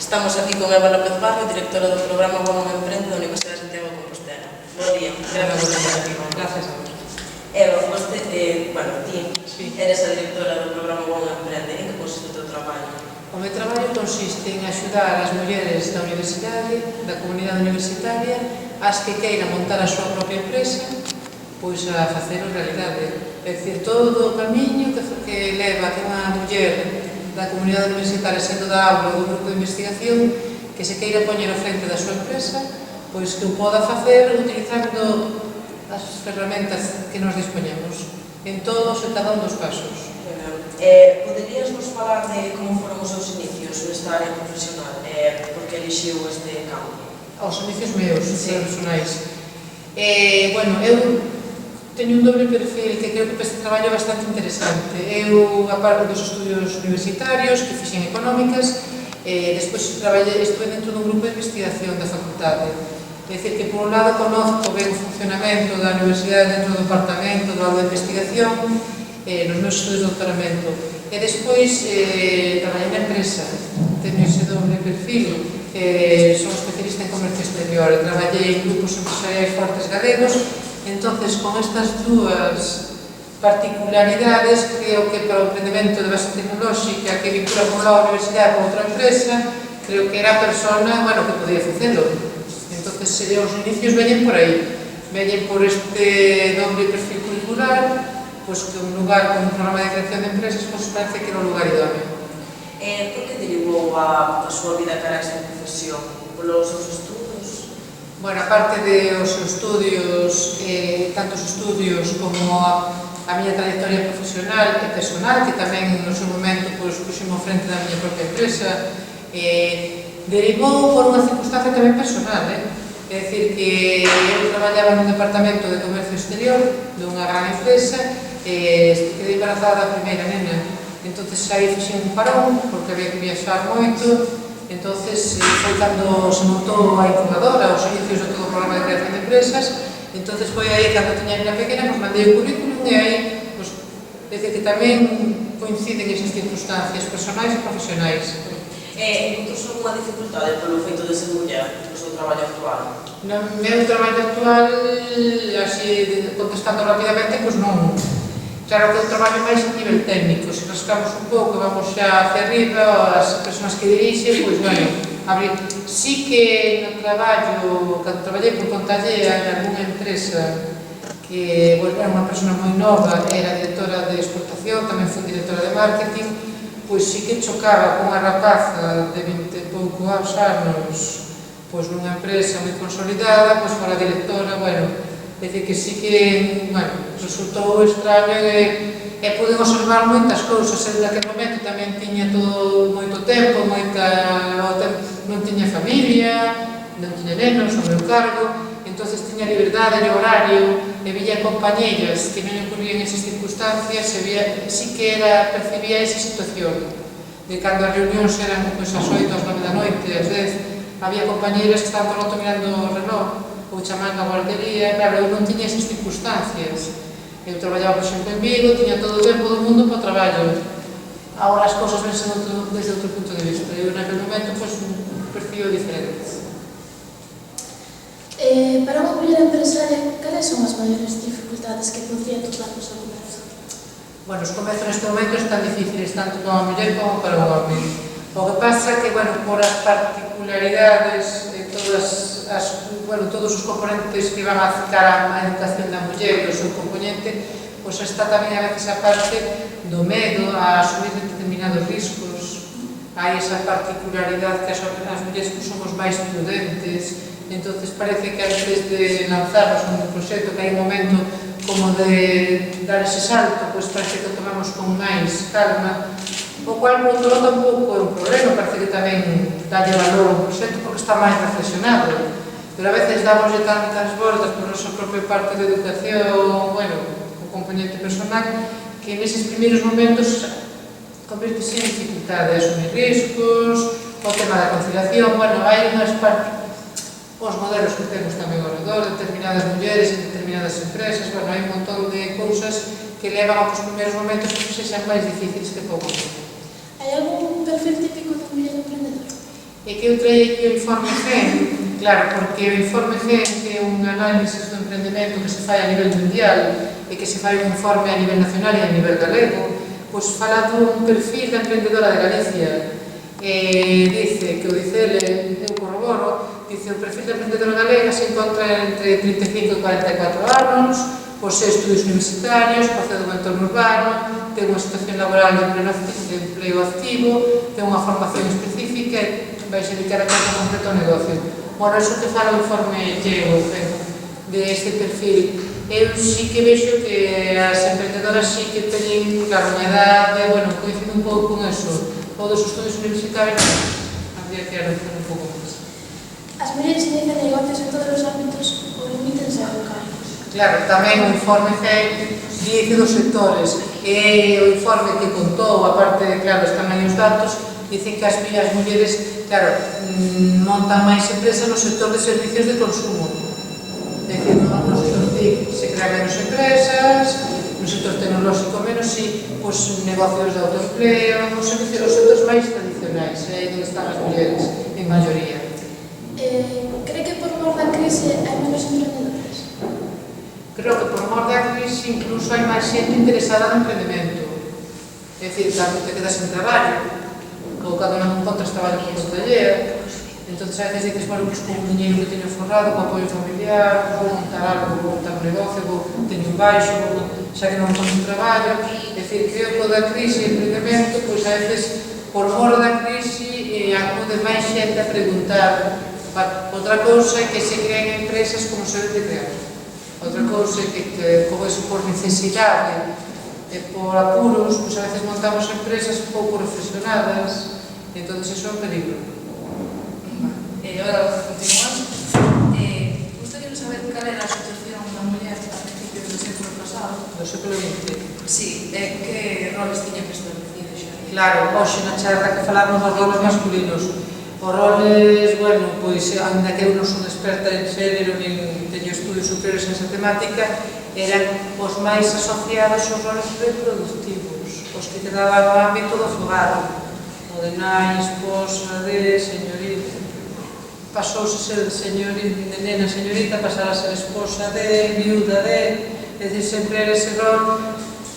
Estamos aquí con Eva López Barrio, directora do programa Women Emprende da Universidade de Santiago de Compostela. Bom día, gracias por estar aquí. Gracias a vos. Eva, ti eres a directora do programa Women Emprende. En que consiste o teu traballo? O meu traballo consiste en axudar as mulleres da universidade, da comunidade universitaria, as que queiran montar a súa propia empresa, pois a facelo realidade. É dicir, todo o camiño que leva que unha muller da comunidade universitaria, sendo da aula ou do grupo de investigación, que se queira poñer ao frente da súa empresa, pois que o poda facer utilizando as ferramentas que nos dispoñemos en todos e cada un dos pasos. Poderías nos falar de como foron os seus inicios nesta área profesional? Por que elixiu este campo? Os inicios meus, personais. Eu teño un doble perfil que creo que este traballo é bastante interesante. Eu, a parte dos estudios universitarios, que fixen económicas, despois estuve dentro dun grupo de investigación da facultade. É dicir, que por un lado conozco ben o funcionamento da universidade dentro do departamento do lado de investigación, nos meus estudios de doutoramento. E despois traballei na empresa, teño ese doble perfil, son especialista en comercio exterior e traballei en grupos empresariais fortes galegos. Entonces, con estas dúas particularidades, creo que para o emprendemento de base tecnolóxica que vincula con a universidade con outra empresa, creo que era a persona, que podía facelo. Entonces, os inicios veñen por aí, veñen por este doble perfil curricular, pois que un lugar con un programa de creación de empresas, pois parece que era un lugar idóneo. Por que derivou a súa vida cara a esta profesión? Polos seus estudos? Aparte de os estudios, tanto os estudios como a miña trayectoria profesional e personal, que tamén no seu momento puxemos frente da miña propia empresa, derivou por unha circunstancia tamén personal. É dicir, que eu traballaba nun departamento de comercio exterior dunha gran empresa e quedei embarazada da primeira nena. Entón, aí fixen un parón, porque había que viaxar moito. Entón, foi cando se montou a incubadora, os inicios de todo o programa de creación de empresas. Entón, foi aí, cando tiña a nena pequena, mandei o currículum e aí, é dicir, que tamén coinciden esas circunstancias personais e profesionais. Encontros unha dificultade polo feito de ser muller no seu traballo actual? No meu traballo actual, así, contestando rapidamente, pois non. Claro que é un traballo máis a nivel técnico, se rascamos un pouco e vamos xa hacia arriba, as persoas que dirixen, pois, sí que no traballo, cando traballei por conta allea en alguna empresa que, era unha persona moi nova, era directora de exportación, tamén foi directora de marketing, pois sí que chocaba con unha rapaza de 20 e poucos anos, pois nunha empresa moi consolidada, pois fora directora, é dicir, que sí que, resultou extraño e pude observar moitas cousas. En aquel momento tamén tiña todo moito tempo, non tiña familia, non tiña nenos ao meu cargo, entón tiña liberdade no horario e vía compañeiras que non ocurrían esas circunstancias e sí que percibía esa situación de cando as reunións eran ás 8, ás 9 da noite, ás 10, había compañeiras que estaban todo o rato mirando o reloj ou chamando a guardería. Claro, eu non tiña esas circunstancias. Eu traballaba, por exemplo, en Vigo, tiña todo o tempo do mundo para o traballo. Agora as cousas vense desde outro punto de vista. Eu, naquele momento, percibo diferentes. Para unha muller empresaria, cales son as maiores dificultades que podría topar no seu comercio? Os comezos neste momento están difíciles, tanto para unha muller como para un home. O que pasa é que, por as particularidades de todos os componentes que van a afectar a educación da muller e o seu componente, está tamén a veces a parte do medo a asumir determinados riscos. Hai esa particularidade que as mulleres somos máis prudentes. Entón, parece que antes de lanzarnos un proxecto, que hai un momento como de dar ese salto, parece que o tomamos con máis calma, o cual, por outro lado, tampouco é un problema. Parece que tamén dalle valor ao proxecto porque está máis reflexionado. Pero a veces damoslle tantas voltas por nosa propia parte de educación, o componente personal, que neses primeiros momentos convertese en dificultade, asumir riscos, o tema da conciliación. Hai unhas partes, os modelos que temos tamén ao redor, determinadas mulleres en determinadas empresas, hai un montón de cousas que levan a que os primeiros momentos sexan máis difíciles que pouco. Hai algún perfil típico de muller emprendedora? E que eu traía aquí o informe GEN, claro, porque o informe GEN, que é un análisis do emprendemento que se fai a nivel mundial e que se fai un informe a nivel nacional e a nivel galego, pois fala dun perfil da emprendedora de Galicia. Dice que o dice, eu corroboro, dice o perfil da emprendedora galega se encontra entre 35 e 44 anos, posee estudios universitarios, procede do entorno urbano, ten unha situación laboral de empleo activo, ten unha formación específica e vai se dedicar a cada concreto ao negocio. Bueno, iso que fala o informe llego de este perfil. Eu sí que vexo que as emprendedoras sí que teñen, claro, unha edade, bueno, coincide un pouco con eso. Todos os estudios universitarios, habría que anunciar un pouco máis. As mulleres inician negocios en todos os ámbitos ou limítense ao local? Claro, tamén o informe GEN dice dos sectores, e o informe que contou, aparte, claro, están aí os datos, dicen que as mulleres, claro, montan máis empresas no sector de servicios de consumo. É dicir, no sector TIC se crean menos empresas, no sector tecnolóxico menos, sí, pois negocios de autoempleo, os sectores máis tradicionais, aí onde están as mulleres, en maioría. Cree que por mor da crise hai menos emprendedoras? Creo que por mor da crise incluso hai máis xente interesada no emprendemento. É dicir, cando te quedas sen traballo, ou cando non encontras traballo por conta allea, entón a veces dices, bueno, pues con un diñeiro que teño forrado, con apoio familiar, vou montar algo, vou montar un negocio, teño un baixo, xa que non encontro traballo. É dicir, creo que o da crise e emprendemento, pois a veces, por mor da crise, acude máis xente a preguntar. Outra cousa é que se creen empresas como se debe crear. Outra cousa é que como eso por necesidade e por apuros, pois a veces montamos empresas pouco reflexionadas, e entón iso é un peligro. Ahora, continuando, gustaría saber cal era a situación da muller a principios do século pasado. Do século XX. Sí, que roles tiña que establecido xa? Claro, hoxe na charla que falamos dos roles masculinos. Os roles, bueno, pois, ainda que eu non son experta en xénero, nin teño estudios superiores en esa temática, eran os máis asociados aos roles reproductivos, os que quedaban no ámbito do fogar, o de nai, esposa, de señorita. Pasouse ser de nena, señorita, pasar a ser esposa de, viuda de, é dicir, sempre era ese rol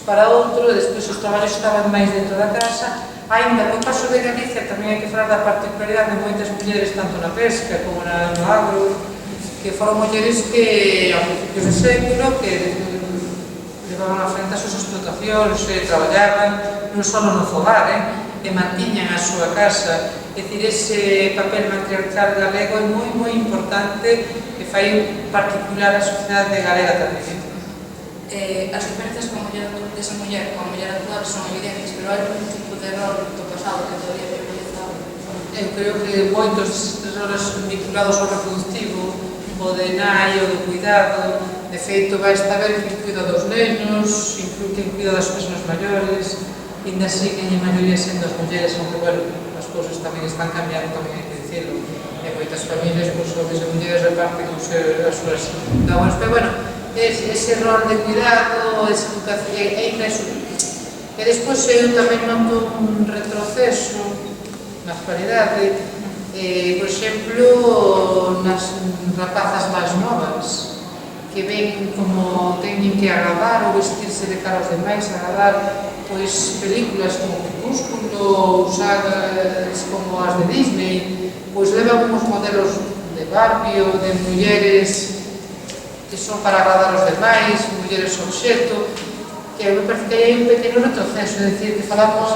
para outro, e despois os traballos estaban máis dentro da casa. Ainda no caso de Galicia tamén hai que falar da particularidade de moitas mulleres, tanto na pesca como no agro, que foron mulleres que, a principios do século, que levaban a frente as súas explotacións, traballaban non só no fogar, e mantiñan a súa casa. É dicir, ese papel matriarcal galego é moi importante e fai particular a sociedade galega tamén. As diferencias desa muller con a muller actual son evidentes, pero hai un tipo de rol do pasado que todavía priorizado. Eu creo que moitos destes roles vinculados ao reproductivo, o de nai, o do cuidado, de feito vai estar ben que cuida dos nenos, inclui que cuida das persoas maiores, ainda siguen en maioría sendo as mulleres, aunque, bueno, as cousas tamén están cambiando, tamén hai que dicirlo. En moitas familias, pois, homens e mulleres reparten as súas labores, pero, bueno, ese rol de cuidado, esa educación, é impresionante. E despois eu tamén noto un retroceso na actualidade, por exemplo, nas rapazas máis novas, que ven como teñen que agradar ou vestirse de cara aos demais, agradar, pois, películas como Crepúsculo, sagas como as de Disney, pois levan uns modelos de Barbie ou de mulleres que son para agradar aos demais, mulleres obxecto, que me parece que hai un pequeno retroceso, é dicir, que falamos,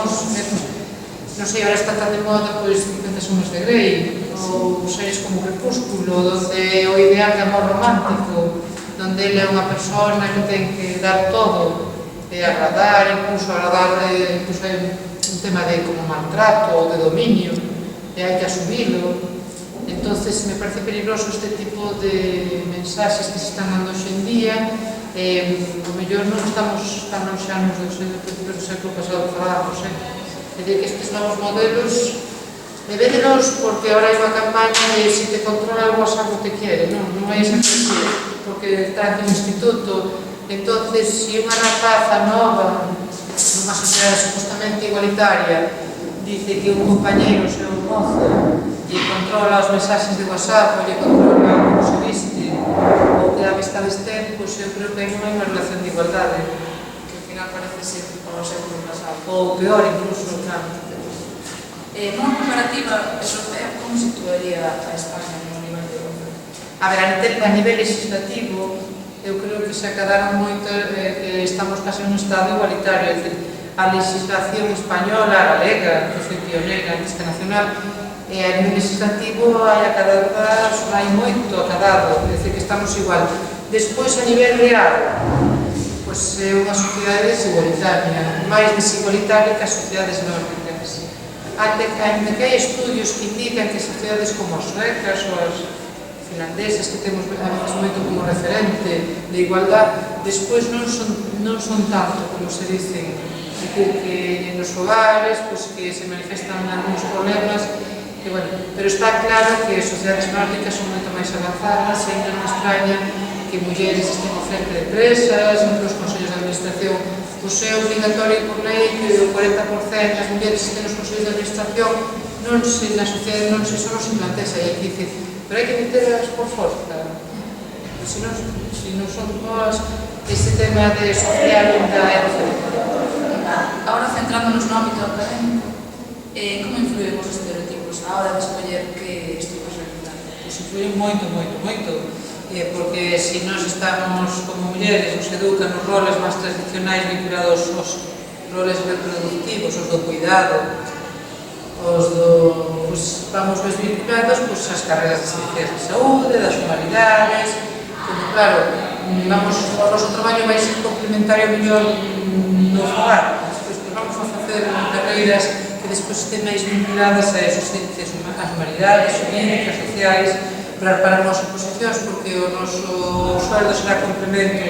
non sei, ahora está tan de moda, pois, 50 sombras de Grey, ou series como Crepúsculo, onde o ideal de amor romántico, onde ele é unha persona que ten que dar todo, e agradar, incluso hai un tema de como maltrato ou de dominio, e hai que asumilo. Entonces, me parece peligroso este tipo de mensaxes que se están dando hoxe en día. O mellor non estamos tan lonxanos dos principios do século pasado que falábamos, é dicir, que estes novos modelos védenos porque ahora hai unha campaña de si te controla algo, algo te quiere, non hai esa presión, porque está en un instituto. Entonces, se unha rapaza nova nunha sociedade supostamente igualitaria dice que un compañeiro, seu mozo, lle controla os mensaxes de WhatsApp, ou lle controla como se viste, ou que a amistades ten, pois eu creo que hai unha relación de igualdade. Que ao final parece ser o século pasado. Ou peor, incluso, claro. Nunha comparativa europea, como situaría a España no nivel de igualdade? A ver, a nivel legislativo, eu creo que se acadaron moito que estamos casi en un estado igualitario, é dicir, a legislación española, a galega, que foi pioneira antes que nacional, e a nivel legislativo hai moito acadado, é dicir, que estamos igual. Despois, a nivel real, pois é unha sociedade desigualitaria, máis desigualitaria que as sociedades nórdicas. Ainda que hai estudios que indican que sociedades como as suecas ou as finlandesas, que temos neste momento como referente de igualdade, despois non son tanto como se dicen, é dicir, que nos hogares, pois, que se manifestan algúns problemas, que, bueno, pero está claro que as sociedades nórdicas son moito máis avanzadas, e ainda non extraña que mulleres estén ao frente de empresas, entre os consellos de administración. Pois é obligatorio por lei que o 40% das mulleres que estén nos consellos de administración na sociedade non se só se plantexa, e aquí dice, pero hai que meterlas por forza. Se non son boas, este tema de social ainda é diferente. Ahora, centrándonos no ámbito académico, como influyen os estereotipos a hora de escoller que estudos realizar? Pois influyen moito, porque se nós estamos como mulleres, nos educan nos roles máis tradicionais vinculados aos roles reproductivos, os do cuidado, pois vamos máis vinculados as carreras de ciencias de saúde, das humanidades, como claro, o noso traballo vai ser complementario mellor no fogar, despois vamos a facer carreiras que despois estén máis vinculadas a esas ciencias, as humanidades, jurídicas, sociais, para as nosas posicións, porque o noso sueldo será complemento.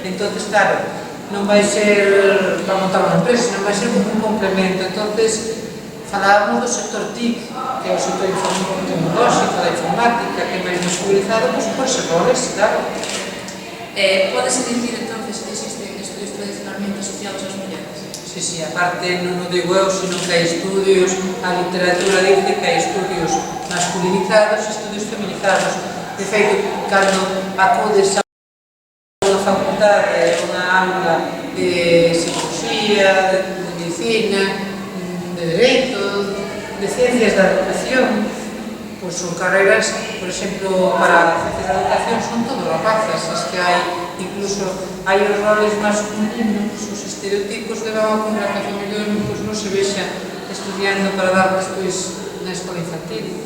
Entonces, claro, non vai ser para montar unha empresa, non vai ser como un complemento. Entonces, falábamos do sector TIC, que é o sector tecnolóxico, da informática, que é máis masculinizado, pois por esos roles, claro. Pódese dicir, entonces, que existen estudios tradicionalmente asociados ás mulleres? Sí, aparte non o digo eu, sino que hai estudios, a literatura dice que hai estudios masculinizados e estudios feminizados. De feito, cando acudes a unha facultade, unha aula de psicología, de medicina, de dereito, de ciencias da educación, pois son carreiras, por exemplo, para a ciencia da educación son todos rapazas, as que hai, incluso hai os roles masculinos, os estereotipos que van a ocurrir a que a familia pois non se vexa estudiando para dar despois na escola infantil,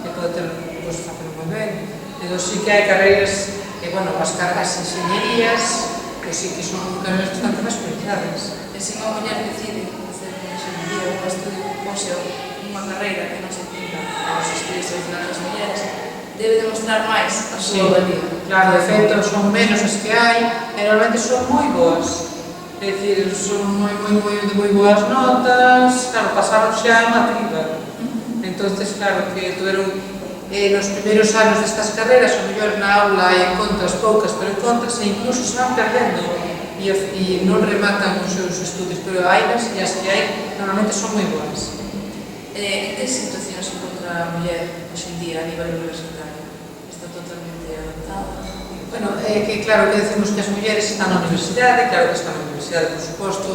que pode ter, pois, facelo moi ben, pero sí que hai carreiras, bueno, as cargas enxeñerías, pois sí que son carreiras bastante masculinizadas. E se unha muller decide facer enxeñería ou un estudio, unha carreira que non se tinga aos estudios tradicionais das mulleres, debe demostrar máis a súa valía. Claro, de feito, son menos as que hai, e normalmente son moi boas. É dicir, son moi boas notas, claro, pasaron xa unha criba. Entonces, claro, que tuveron nos primeiros anos destas carreras, o mellor na aula hai encontras poucas, pero encontras e incluso se van perdendo e non rematan os seus estudios, pero hainas e as que hai normalmente son moi boas. En que situación se encontra a muller hoxe en día a nivel universitario? Está totalmente adaptada? Bueno, que claro que decimos que as mulleres están na universidade, claro que están na universidade, por suposto,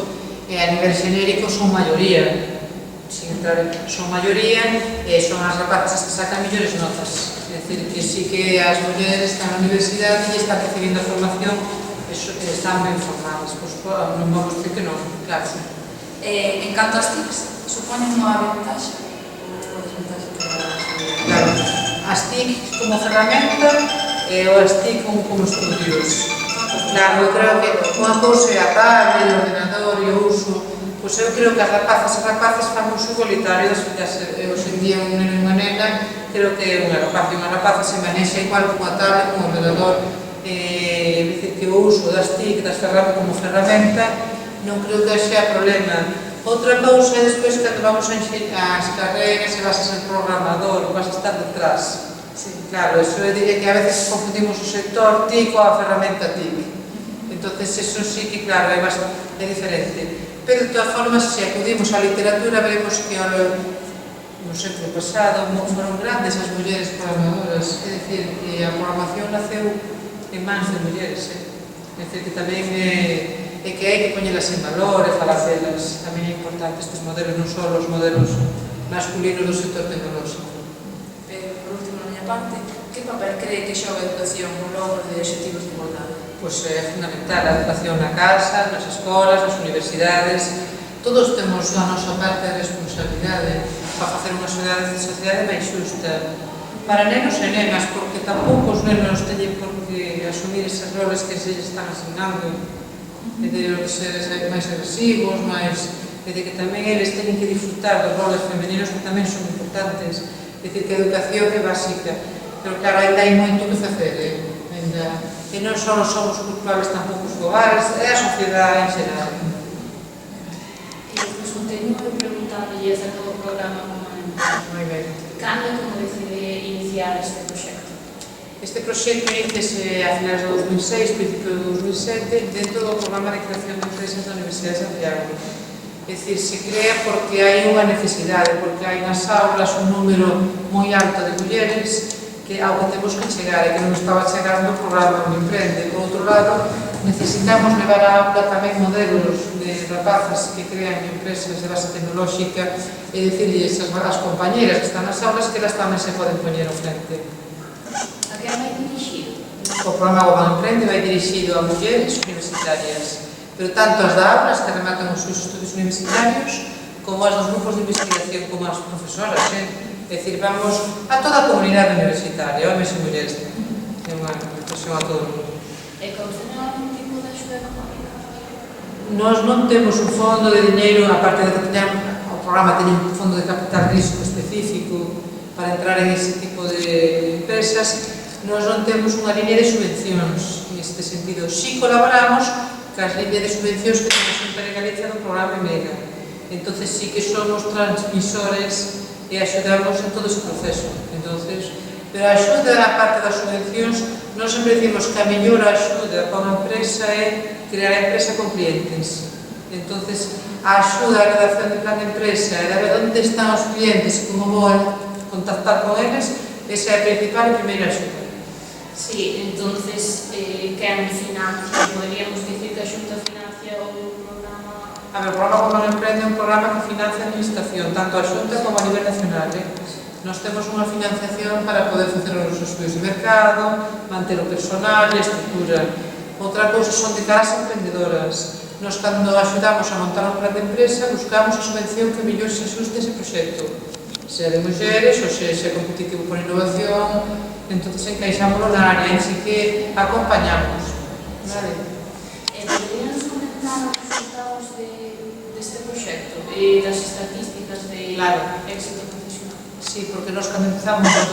e a nivel xenérico son maioría, sin entrar, son maioría, e son as rapazas que sacan mellores notas. É dicir, que sí que as mulleres están na universidade e están recibindo a formación, están ben formadas, pois non vamos dicir que non, claro. En canto ás TICs, supoñen unha ventaxa ou desventaxa para as mulleres? Claro, as TIC como ferramenta e o as TIC como estudios. Claro, eu creo que unha cousa é a tablet, o ordenador e o uso. Pois eu creo que as rapazas fan uso igualitario das hoxe en día un neno e unha nena, creo que unha rapaza se manexa igual con a tablet, con o ordenador, dicir que o uso das TIC, como ferramenta, non creo que sea problema. Outra cousa é despois cando vamos as carreiras e vas a ser programador, vas a estar detrás. Claro, eso é que a veces confundimos o sector TIC coa ferramenta TIC. Entonces, eso sí que, claro, é bastante diferente. Pero, de todas formas, se acudimos á literatura, vemos que no século pasado, foron grandes as mulleres programadoras, é dicir, que a programación naceu en mans de mulleres, é dicir, que tamén é que hai que poñelas en valor e falar delas, tamén é importante estes modelos, non só os modelos masculinos do sector tecnolóxico. Por último, na miña parte, que papel cree que xoga a educación no logro de obxectivos de igualdade? Pois é fundamental a educación na casa, nas escolas, nas universidades. Todos temos a nosa parte de responsabilidade para facer unha sociedade máis xusta para nenos e nenas, porque tampouco os nenos teñen por que asumir esas roles que se están asignando, de ser máis agresivos, de que tamén eles teñen que disfrutar dos roles femeninos que tamén son importantes. É dicir, que a educación é básica, pero claro, ainda hai moito que facer, e non só somos culpables tampouco os fogares, é a sociedade en xeral. Pues continuo preguntándolle acerca do programa Moi ben. Cando como decide iniciar este proxecto? Este proxecto iníciase a finais de 2006, principio de 2007, dentro do programa de creación de empresas da Universidade de Santiago. É dicir, se crea porque hai unha necesidade, porque hai nas aulas un número moi alto de mulleres que ao que temos que chegar e que non estaba chegando o programa onde emprende. Por outro lado, necesitamos levar á aula tamén modelos de rapazas que crean empresas de base tecnolóxica e dicirles ás compañeras que están nas aulas que elas tamén se poden poñer ao frente. A que vai dirixido? O programa Goban Emprende vai dirixido a mulleres universitarias, pero tanto as da aulas que rematan os seus estudios universitarios como as dos grupos de investigación como as profesoras, É dicir, vamos a toda a comunidade universitaria, homens e mulleres. É unha expresión a todo o mundo. E concede algún tipo de axuda económica? Nós non temos un fondo de diñeiro, aparte de que o programa ten un fondo de capital risco específico para entrar en ese tipo de empresas. Nós non temos unha liña de subvencións neste sentido. Si colaboramos cas liñas de subvencións que temos sempre en Galicia do programa MEGA. Entonces sí que somos transmisores e axudamos en todo ese proceso. Pero a axuda na parte das subvencións, nós sempre dicimos que a mellor axuda para unha empresa é crear a empresa con clientes. A axuda a redacción de plan de empresa e de ver onde están os clientes e como vou contactar con eles, esa é a principal e primeira axuda. Sí, entonces, quen financia? Poderíamos dicir que a Xunta financia o programa? A ver, o programa Goban Emprende é un programa que financia a administración, tanto a Xunta como a nivel nacional. Nós temos unha financiación para poder facer os nosos estudios de mercado, manter o personal e a estructura. Outra cousa son de caras emprendedoras. Nós, cando axudamos a montar un plan de empresa, buscamos a subvención que mellor se axuste ese proxecto. Se de mulleres, ou se é competitivo por innovación, entón encaixámoslo na área, así que acompañamos. Poderíamos comentar os resultados deste proxecto e das estatísticas de éxito profesional? Sí, porque nós cando empezamos en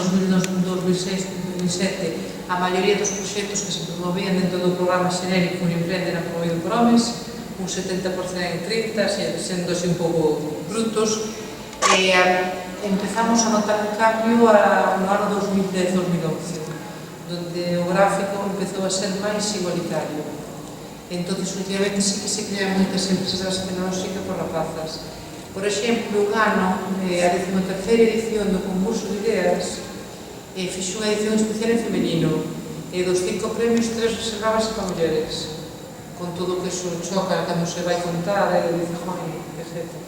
2006-2007 a maioría dos proxectos que se promovían dentro do programa xenérico Emprende era promovido por homes, un 70% en 30, sendo así un pouco brutos, e empezamos a notar un cambio no ano 2010-2011, donde o gráfico empezou a ser máis igualitario. Entón, últimamente sí que se crean moitas empresas de base tecnolóxica por rapazas. Por exemplo, un ano, a 13ª edición do concurso de ideas, fixo unha edición especial en femenino, e dos 5 premios, 3 reservábase para mulleres. Con todo o que eso choca cando se vai contar, e dice,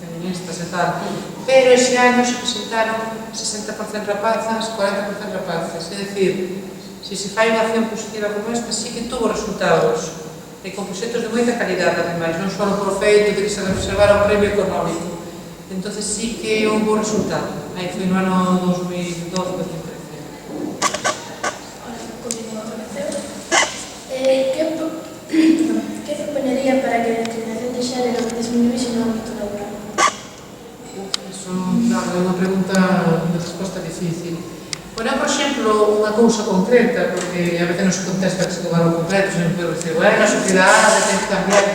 feministas e tal. Pero ese ano se presentaron 60% rapazas, 40% rapazas. É dicir, se se fai unha acción positiva como esta, sí que tuvo resultados. E con proxectos de moita calidade, ademais, non só por feito de que se reservara o premio económico. Entón, sí que houve un resultado. Aí foi no ano 2012-2013. Que propoñería para que a discriminación de xénero disminuíse no ámbito laboral? Eso, claro, é unha pregunta de resposta difícil. Bueno, por exemplo, unha cousa concreta, porque a veces non se contesta que se tomar o concreto, se non pode dicir, bueno, a sociedade ten que cambiar.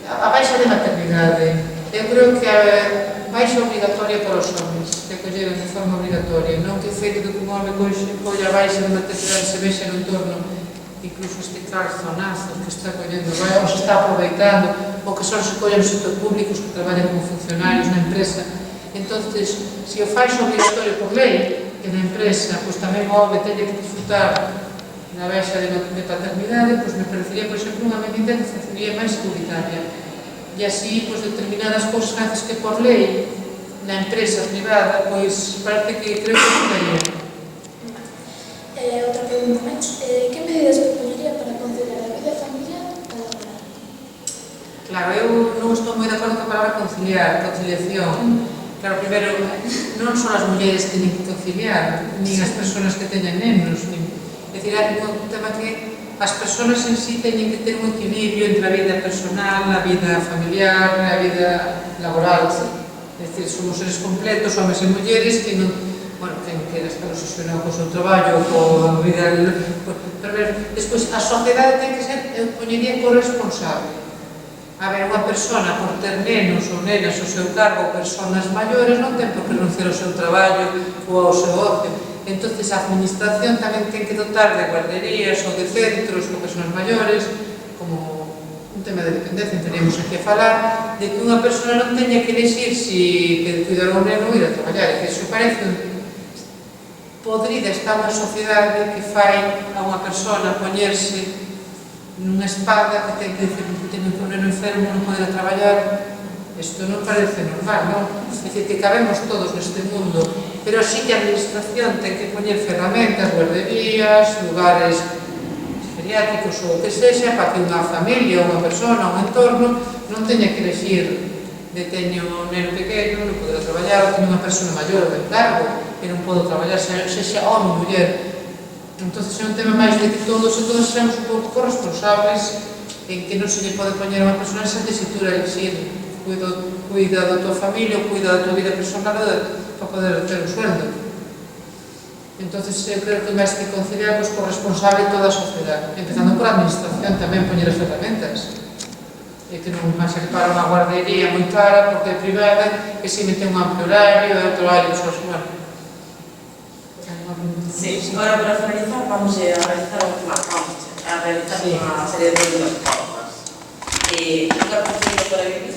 A baixa de maternidade, eu creo que a baixa obrigatoria para os homens, que acolleron de forma obligatoria, non que o feito de que un home colla a baixa de maternidade se vexa no entorno, incluso este calzonazo que está collendo, ou se está aproveitando, ou que só se colla no sector público, que traballan como funcionarios na empresa. Entonces, se o fais obligatorio por lei, que na empresa pois, tamén o home teña que disfrutar na baixa de paternidade, pois me parecería, por exemplo, unha medida que facería máis securitaria. E así, pois, determinadas cousas que por lei na empresa privada, pois parece que creo que funcionaría. Outra pregunta máis. Que medidas propoñería para conciliar a vida familiar e laboral? Claro, eu non estou moi de acordo con a palabra conciliación. Claro, primeiro, non son as mulleres que teñen que conciliar, nin as persoas que teñen nenos, é dicir, hai un tema que as persoas en sí teñen que ter un equilibrio entre a vida personal, a vida familiar, a vida laboral. É dicir, somos seres completos, homens e mulleres, que non, bueno, ten que estar obsesionado co seu traballo, coa vida, pero despois a sociedade ten que ser, eu poñería corresponsable. A ver, unha persona por ter nenos ou nenas ao seu cargo ou persoas maiores non ten por que renunciar ao seu traballo ou ao seu ocio. Entón, a administración tamén ten que dotar de guarderías ou de centros con persoas maiores, como un tema de dependencia, teníamos aquí a falar, de que unha persona non teña que elegir si que cuidar un neno ou ir a traballar. E que iso parece podrida está unha sociedade que fai a unha persona poñerse nunha espada que ten que dicir que ten un neno enfermo non poder traballar. Isto non parece normal, non? É dicir, que cabemos todos neste mundo, pero sí que a administración ten que poñer ferramentas, guarderías, lugares geriátricos ou o que sexa, para que unha familia, unha persona, un entorno non teña que elegir de teño un neno pequeno, non poderá traballar, ou teño unha persona maior de encargo que non podo traballar, sexa home ou muller. Entón, é un tema máis de que todos e todas seremos un pouco corresponsables en que non se lle pode poñer a unha persona esa tesitura de decir cuida da tua familia ou cuida da tua vida personal para poder ter un sueldo. Entón, eu creo que máis que conciliar, pois, corresponsable toda a sociedade, empezando por a administración tamén poñer as ferramentas. E que non máis que para unha guardería moi cara porque é privada, que se mete un amplo horario, e outro horario só bueno. Sí, ahora para finalizar vamos a realizar unha serie de preguntas. Lugar preferido para vivir?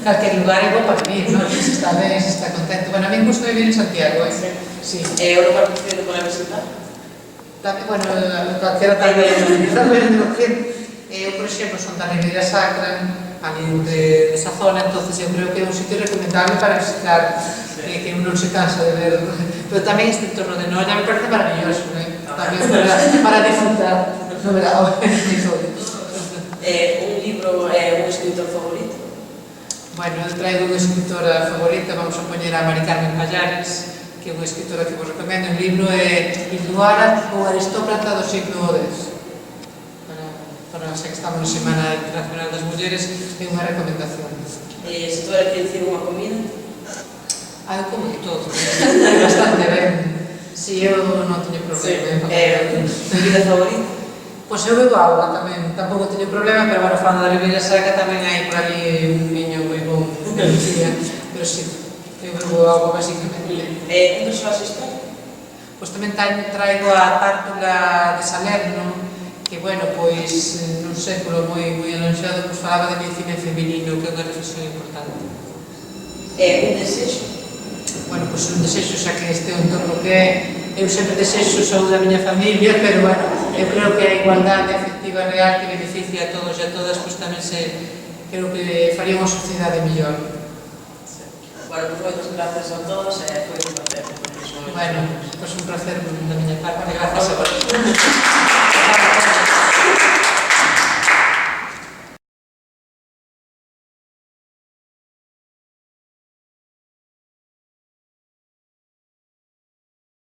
Calquer lugar é bom para vivir, non? Se está ben, se está contento. Bueno, a mí me gusta vivir en Santiago, Sí. O lugar preferido para visitar? Bueno, calquera tamén. Eu, por exemplo, son da Ribeira Sacra, ali desa zona, entón eu creo que é un sitio recomendable para visitar, que non se cansa de ver. Pero tamén este entorno de Noia me parece maravilloso, tamén para disfrutar no verão. Un libro e un escritor favorito? Bueno, eu traigo unha escritora favorita, vamos a poñer a Mari Carmen Pallares, que é unha escritora que vos recomendo. O libro é Ilduara, o aristócrata do siglo X. Para xa que estamos na Semana Internacional das Mulleres, é unha recomendación. Se tuera que dicir unha comida? Eu como de todo, bastante ben. Si, eu non teño problema. Bebida favorita? Pois eu bebo auga tamén, tampouco teño problema, pero bueno, falando da Ribeira Sacra tamén hai por ali un viño moi bon de Lucía, pero si, eu bebo auga basicamente. Un persoaxe histórico? Pois tamén traigo a Tártula de Salerno, que, bueno, pois, nun século moi alonxado, pois falaba de medicina feminino, que é unha reflexión importante. Un desexo? Bueno, pois un desexo, xa que este é un entorno que é, eu sempre desexo saúde da miña familia, pero, bueno, eu creo que a igualdade efectiva real que beneficia a todos e a todas, pois tamén creo que faría unha sociedade mellor. Bueno, pois moitas grazas a todos e foi un placer. Bueno, pois un placer da miña parte, grazas a todos.